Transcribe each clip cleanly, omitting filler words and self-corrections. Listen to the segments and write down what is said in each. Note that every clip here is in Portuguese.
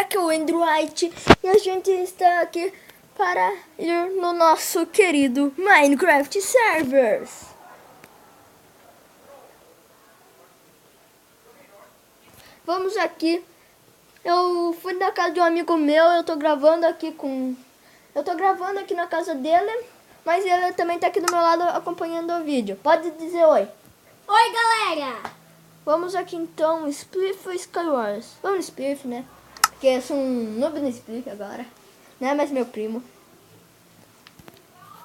aqui é o Andrew White e a gente está aqui para ir no nosso querido Minecraft Servers. Vamos aqui. Eu fui na casa de um amigo meu, eu tô gravando aqui na casa dele, mas ele também tá aqui do meu lado acompanhando o vídeo. Pode dizer oi. Oi, galera! Vamos aqui então, Spliff ou Skywars? Vamos no Spliff, né? Porque eu sou um noob no Spliff agora. Não é mais meu primo.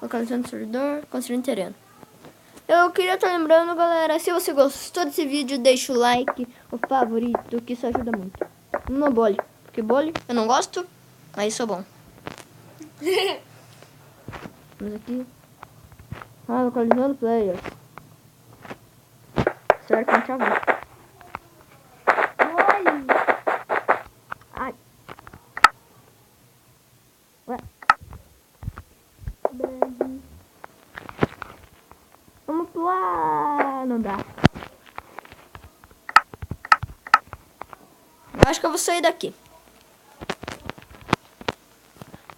Localizando o servidor, construindo terreno. Eu queria estar lembrando, galera, se você gostou desse vídeo, deixa o like, o favorito, que isso ajuda muito. No bole, porque bole eu não gosto, mas sou bom. Vamos aqui. Localizando players. Certo, não tinha visto. Ai. Ué. Vamos pular. Não dá. Eu acho que eu vou sair daqui.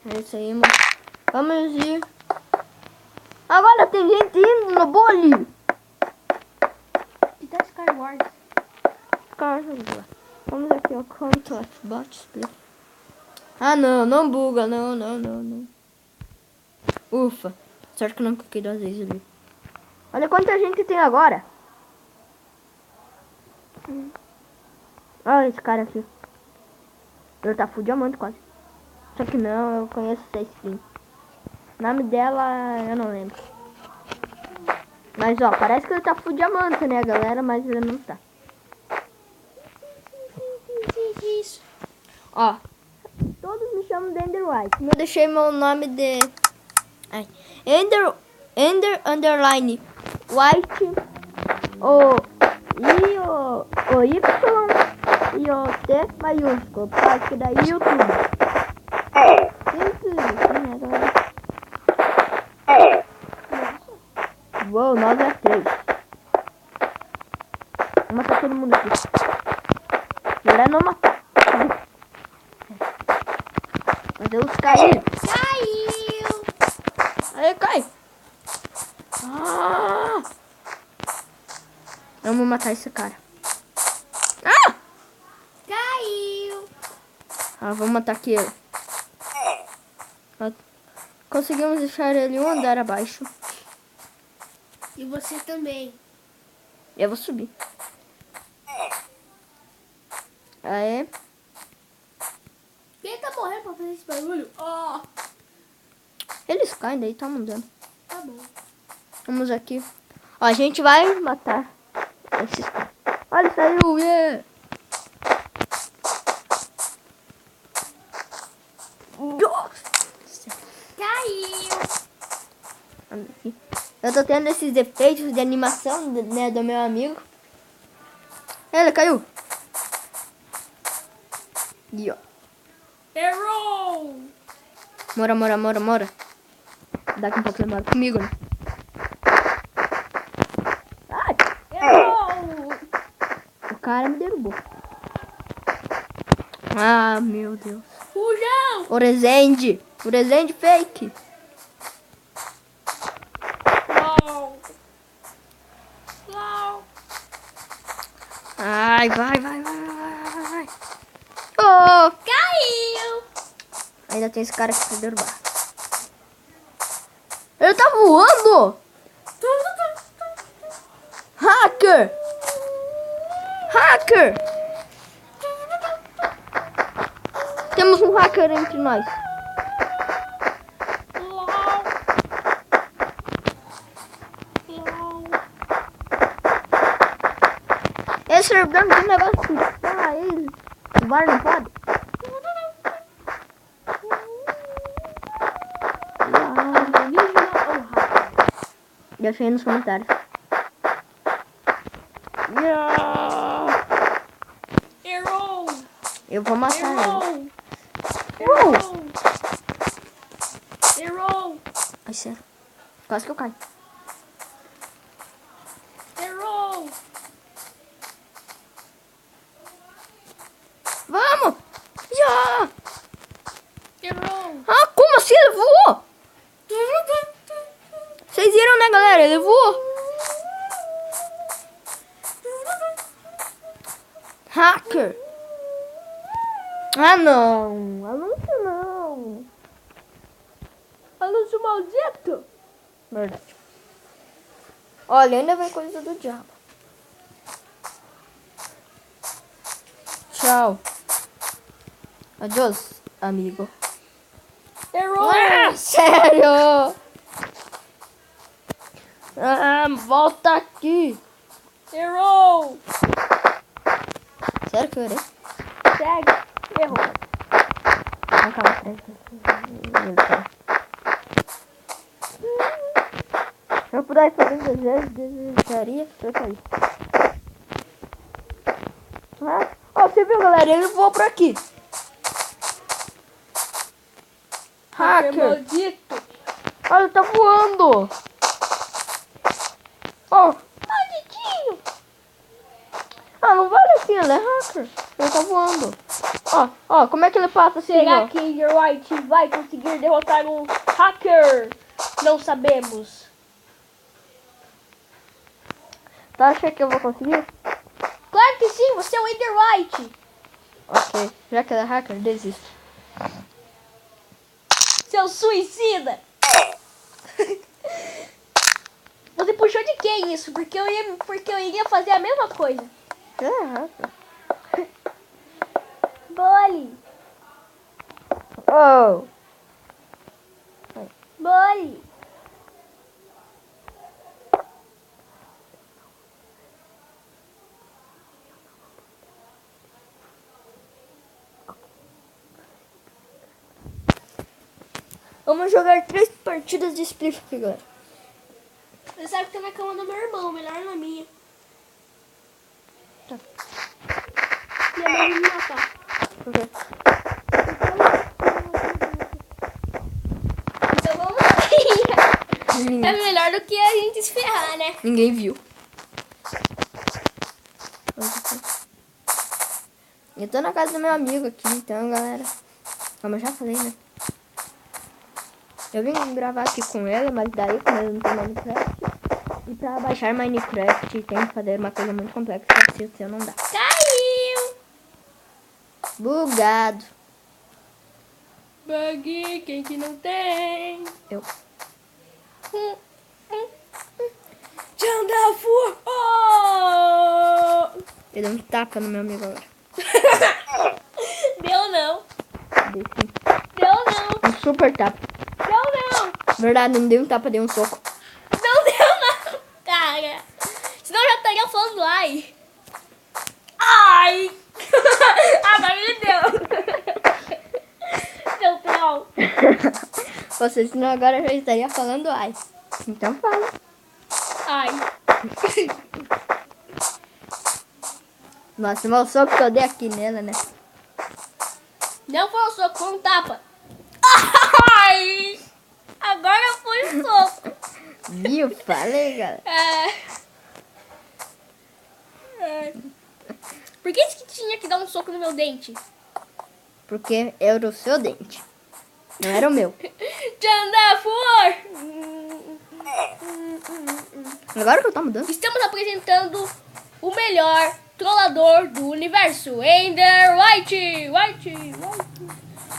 É isso aí, mano. Vamos ir. Agora tem gente indo no bole. Que tá Skywars? Caramba. Vamos aqui, ó. Contact bot split. Ah, não buga. Não. Ufa. Certo que eu não cliquei 2 vezes ali. Olha quanta gente tem agora. Olha esse cara aqui. Ele tá full diamante quase. Só que não, eu conheço essa skin. O nome dela eu não lembro. Mas ó, parece que ele tá full diamante, né, galera? Mas ele não tá. Isso. Ó, todos me chamam de Ender White. Eu deixei meu nome de Ender underline White, o Y e o T maiúsculo, porque daí YouTube. Simples assim, né, galera? Uou, nós é 3. Vou matar todo mundo aqui. Melhor não matar. Fazer os cair. Caiu! Aí, cai. Ah! Vamos matar esse cara. Ah! Caiu! Vamos matar aqui ele. Conseguimos deixar ele um andar abaixo. E você também. Eu vou subir. Aê. Quem tá morrendo pra fazer esse barulho? Ó! Eles caem daí, tá mandando. Tá bom. Vamos aqui. Ó, a gente vai matar esses caras. Olha, saiu, yeah! Caiu! Vamos aqui. Eu tô tendo esses efeitos de animação, né, do meu amigo. Ele caiu. E ó. Errou! Mora. Dá aqui um pouco de comigo, né? Ai, Errou! o cara me derrubou. Ah, meu Deus. Fujão! O Resende fake. Não! Não! Ai, vai. Oh, Caiu! ainda tem esse cara aqui pra derrubar. Ele tá voando! Hacker! Temos um hacker entre nós. Esse servidor não tem negócio de ele. O bar não pode. Deixa aí nos comentários. Errou! Eu vou matar ele. Errou! Ai, sério. Quase que eu caio. Errou! Vamos! Já! Ah, não. Anúncio não. Anúncio maldito. Verdade. Olha, ainda vem coisa do diabo. Tchau. Adiós, amigo. Errou. Sério? Volta aqui. Errou. Sério que eu errei? Segue. Errou. Ah, calma, peraí. Se eu pudesse fazer vezes, desejaria eu cair. Ó, você viu, galera? Ele voou por aqui. Hacker. Maldito. Olha, ele tá voando. Ó. Malditinho. Ah, não vale assim, ele é hacker. Ele tá voando. Ó, como é que ele passa assim, Será ó? que Ender White vai conseguir derrotar um hacker? Não sabemos. Tá achando que eu vou conseguir? Claro que sim, você é o Ender White. Ok, já que ele é hacker, desisto. Seu suicida. Você puxou de quem isso? Porque eu iria fazer a mesma coisa. Ele é hacker. Bole. Oh. Bole. Vamos jogar 3 partidas de Split aqui, galera. Você sabe que tá na cama do meu irmão, melhor na minha. Tá. Minha mãe vai me matar. Por quê? Então vamos É melhor do que a gente se ferrar, né? Ninguém viu. Eu tô na casa do meu amigo aqui, então, galera. Como eu já falei, né? Eu vim gravar aqui com ele, mas daí, como ele não tem Minecraft, e pra baixar Minecraft tem que fazer uma coisa muito complexa, se o seu não dá. Caiu! Bugado. Bug, quem que não tem? Eu. Jandafu! Oh! Ele deu um tapa no meu amigo agora. Deu não. Dei sim. Deu não. Um super tapa. Deu não. Verdade, não deu um tapa, deu um soco. Não deu não, cara. Senão eu já estaria falando ai. Ai! Agora ele deu. Deu não. Você, senão agora eu já estaria falando ai. Então fala. Ai. Nossa, mas o soco que eu dei aqui nela, né? Não foi o soco, foi um tapa. Ai! Agora foi o soco. Viu? Falei, galera. Por que isso que tinha que dar um soco no meu dente? Porque era o seu dente. Não era o meu. Jandafor! Agora que eu tô mudando. Estamos apresentando o melhor trollador do universo, Ender White.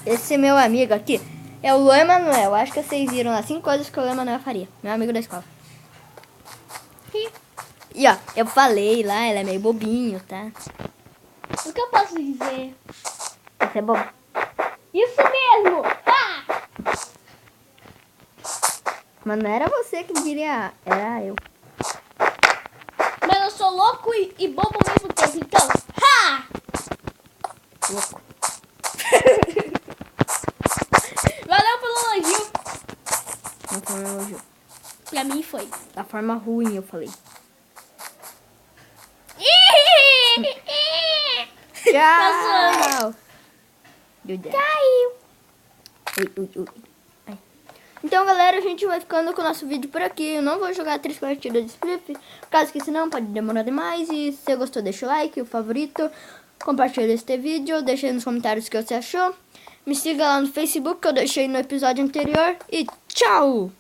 Esse meu amigo aqui é o Luan Emanuel. Acho que vocês viram lá 5 coisas que o Luan Emanuel faria. Meu amigo da escola. E ó, eu falei lá, ele é meio bobinho, tá? O que eu posso dizer? Você é bobo. Isso mesmo! Ah! Mas não era você que diria, era eu. Mas eu sou louco e bobo ao mesmo tempo, então. Ha! Louco. Valeu pelo elogio. Não foi um elogio. Pra mim foi. Da forma ruim, eu falei. Tchau! Caiu. Ui. Ai. Então, galera, a gente vai ficando com o nosso vídeo por aqui. Eu não vou jogar 3 partidas de Split, caso que senão pode demorar demais. E se você gostou, deixa o like, o favorito. Compartilha este vídeo, deixa aí nos comentários o que você achou. Me siga lá no Facebook, que eu deixei no episódio anterior. E tchau!